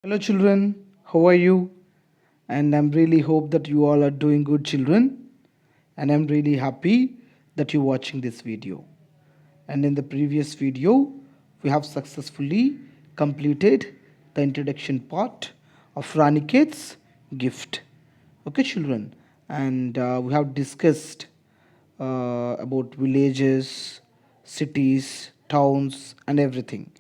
Hello, children. How are you? And I'm really hope that you all are doing good, children. And I'm really happy that you're watching this video. And in the previous video, we have successfully completed the introduction part of Ranikhet's gift. Okay, children. And we have discussed about villages, cities, towns, and everything,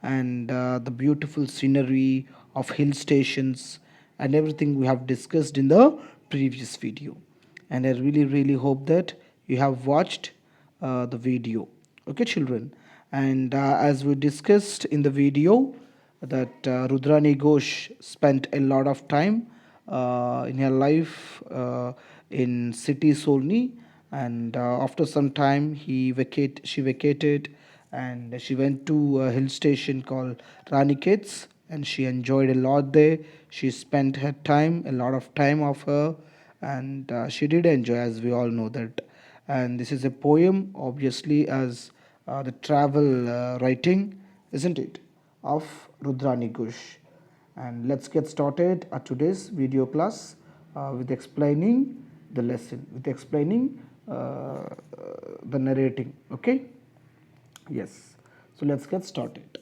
and the beautiful scenery of hill stations and everything we have discussed in the previous video. And I really hope that you have watched the video. Okay, children. And as we discussed in the video, that Rudrani Ghosh spent a lot of time in her life in cities only, and after some time she vacated, and she went to a hill station called Ranikhet's, and she enjoyed a lot there. She spent her time, a lot of time of her, and she did enjoy, as we all know that. And this is a poem, obviously, as the travel writing, isn't it, of Rudrani Ghosh. And let's get started at today's video class with explaining the lesson, with explaining the narrating. Okay, yes, so let's get started.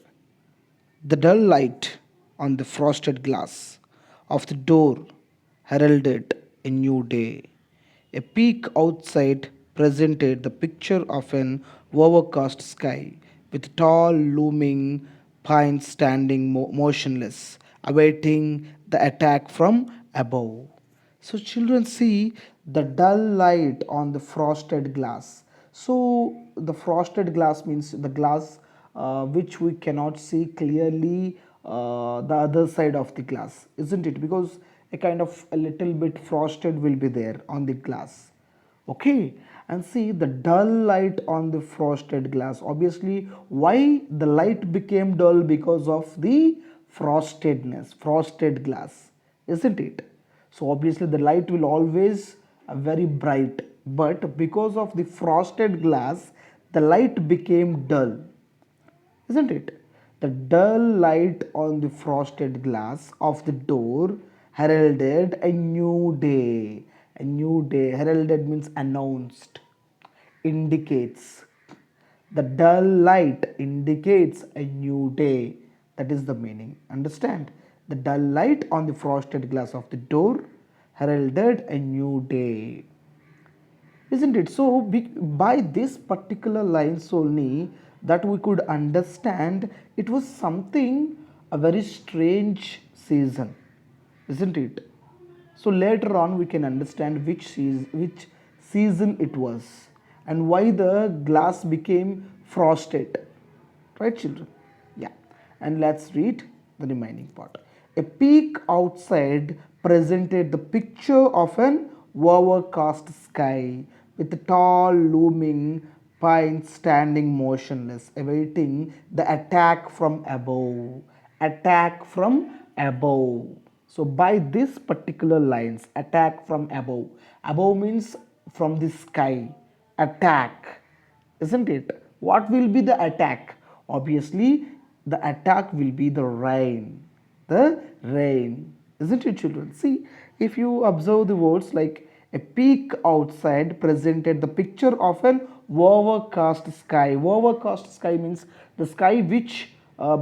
The dull light on the frosted glass of the door heralded a new day. A peak outside presented the picture of an overcast sky, with tall looming pines standing motionless, awaiting the attack from above. So children see the dull light on the frosted glass. So the frosted glass means the glass which we cannot see clearly the other side of the glass, isn't it? Because a kind of a little bit frosted will be there on the glass. Okay, and see the dull light on the frosted glass. Obviously, why the light became dull? Because of the frosted glass, isn't it? So obviously the light will always very bright, but because of the frosted glass the light became dull, isn't it? The dull light on the frosted glass of the door heralded a new day. A new day. Heralded means announced, indicates. The dull light indicates a new day. That is the meaning. Understand? The dull light on the frosted glass of the door heralded a new day, isn't it? So by this particular lines only that we could understand it was something a very strange season, isn't it? So later on we can understand which season it was and why the glass became frosted, right, children? Yeah, and let's read the remaining part. A peak outside presented the picture of an overcast sky with tall looming pines standing motionless, awaiting the attack from above. Attack from above. So by this particular lines, attack from above. Above means from the sky. Attack, isn't it? What will be the attack? Obviously, the attack will be the rain. The rain, isn't it, children? See, if you observe the words like a peak outside presented the picture of an overcast sky. Overcast sky means the sky which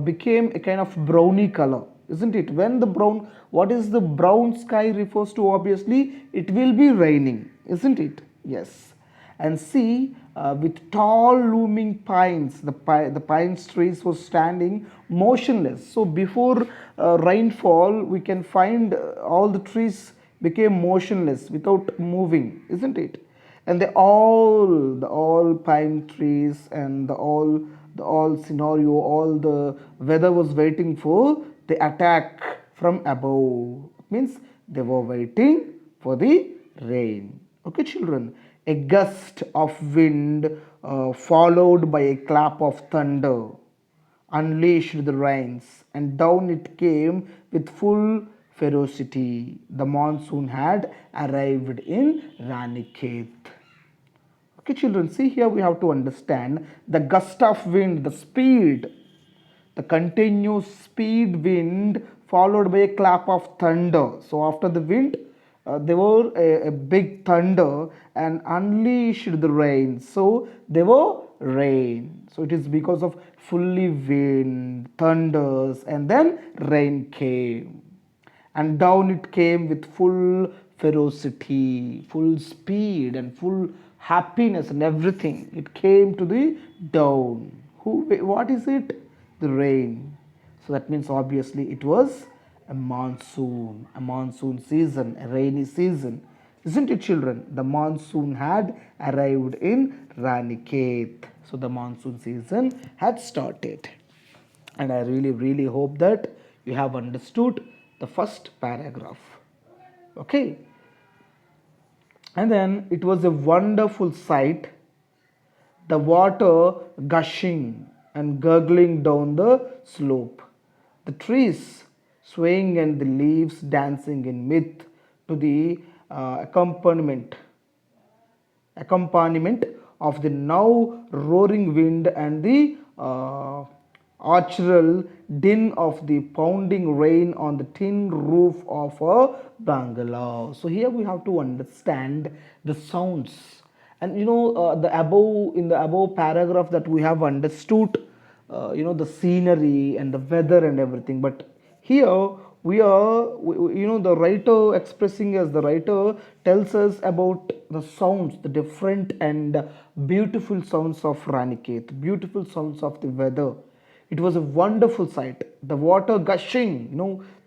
became a kind of browny color, isn't it? When the brown, what is the brown sky refers to? Obviously, it will be raining, isn't it? Yes. And see, with tall looming pines, the pine trees were standing motionless. So before rainfall we can find all the trees became motionless without moving, isn't it? And the all pine trees and the all scenario, all the weather was waiting for the attack from above. It means they were waiting for the rain. Okay, children. A gust of wind followed by a clap of thunder unleashed the rains, and down it came with full ferocity. The monsoon had arrived in Ranikhet. Okay, children, see here we have to understand the gust of wind, the speed, the continuous speed wind followed by a clap of thunder. So after the wind, there were a big thunder and unleashed the rain. So there were rain. So it is because of fully wind, thunders, and then rain came. And down it came with full ferocity, full speed, and full happiness and everything. It came to the down. Who? What is it? The rain. So that means obviously it was a monsoon season, a rainy season. Isn't it, children? The monsoon had arrived in Ranikhet. So the monsoon season had started. And I really hope that you have understood the first paragraph. Okay. And then it was a wonderful sight, the water gushing and gurgling down the slope, the trees swaying and the leaves dancing in myth to the accompaniment of the now roaring wind and the arterial din of the pounding rain on the tin roof of a bungalow. So here we have to understand the sounds, and the above, in the above paragraph, that we have understood the scenery and the weather and everything. But here the writer expressing, as the writer tells us about the sounds, the different and beautiful sounds of Ranikhet, beautiful sounds of the weather. It was a wonderful sight, the water gushing,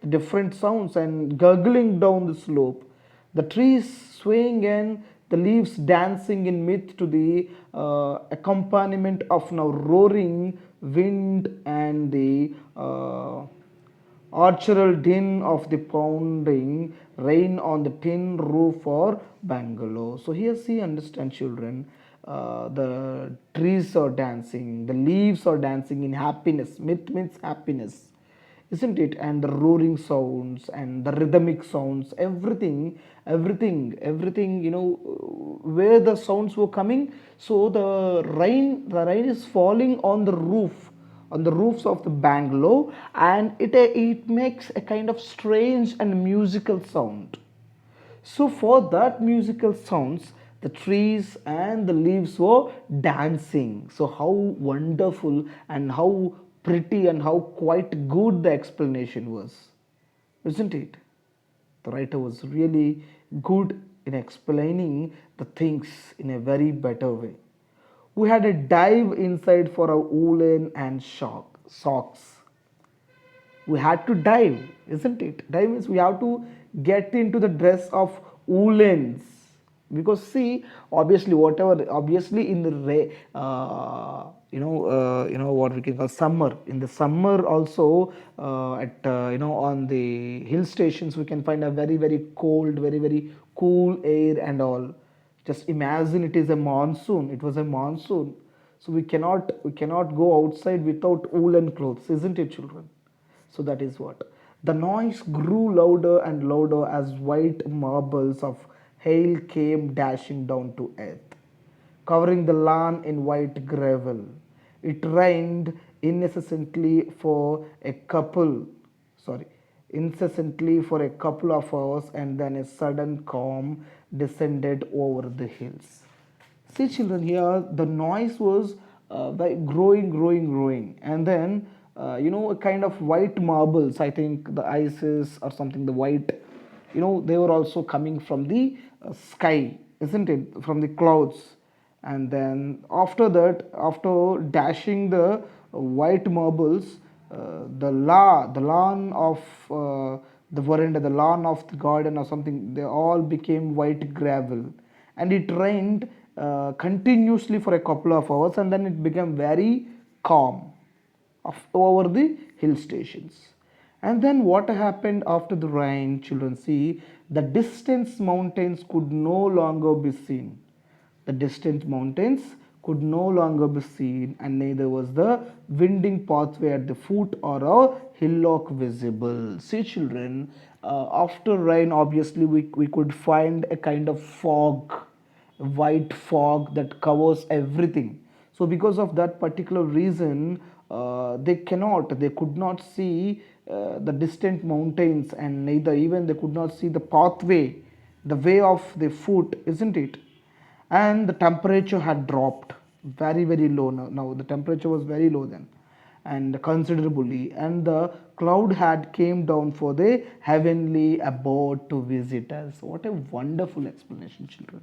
the different sounds and gurgling down the slope, the trees swaying and the leaves dancing in myth to the accompaniment of now roaring wind and the arterial din of the pounding rain on the tin roof or bungalow. So here, see, understand, children. The trees are dancing, the leaves are dancing in happiness. Myth means happiness, isn't it? And the roaring sounds and the rhythmic sounds, everything, where the sounds were coming. So the rain is falling on the roof, on the roofs of the bungalow, and it makes a kind of strange and musical sound. So for that musical sounds, the trees and the leaves were dancing. So how wonderful and how pretty and how quite good the explanation was, isn't it? The writer was really good in explaining the things in a very better way. We had a dive inside for our woolen and socks. We had to dive, isn't it? Dive means we have to get into the dress of woolens, because see, obviously, whatever, obviously in the what we can call summer. In the summer also, at on the hill stations, we can find a very cold, very cool air and all. Just imagine, it is a monsoon. It was a monsoon, so we cannot go outside without woolen clothes, isn't it, children? So that is what. The noise grew louder and louder as white marbles of hail came dashing down to earth, covering the lawn in white gravel. It rained incessantly for a couple, sorry, incessantly for a couple of hours, and then a sudden calm descended over the hills. See, children, here the noise was growing, and then a kind of white marbles. I think the ices or something. The white, they were also coming from the sky, isn't it? From the clouds, and then after that, after dashing the white marbles, the lawn of the veranda, the lawn of the garden or something, they all became white gravel, and it rained continuously for a couple of hours, and then it became very calm over the hill stations. And then what happened after the rain, children? See, the distant mountains could no longer be seen. The distant mountains could no longer be seen, and neither was the winding pathway at the foot or a hillock visible. See, children, after rain, obviously, we could find a kind of fog, white fog that covers everything. So because of that particular reason, they could not see the distant mountains, and neither even they could not see the pathway, the way of the foot, isn't it? And the temperature had dropped very low. Now the temperature was very low then, and considerably, and the cloud had came down for the heavenly abode to visit us. What a wonderful explanation, children.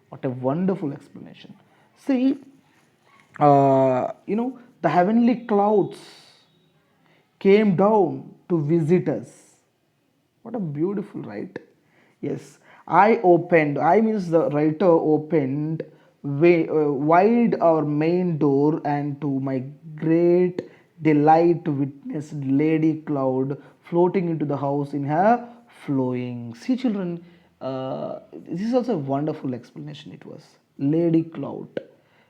What a wonderful explanation. See, the heavenly clouds came down to visit us. What a beautiful, right? Yes, I means the writer opened wide our main door, and to my great delight to witness Lady Cloud floating into the house in her flowing. See, children, this is also a wonderful explanation. It was Lady Cloud.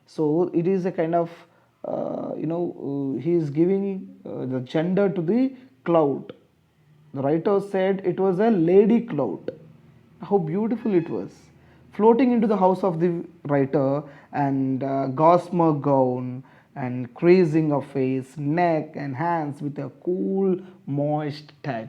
So it is a kind of, he is giving the gender to the cloud. The writer said it was a lady cloud. How beautiful it was. Floating into the house of the writer, and gossamer gown, and creasing of face, neck, and hands with a cool, moist touch.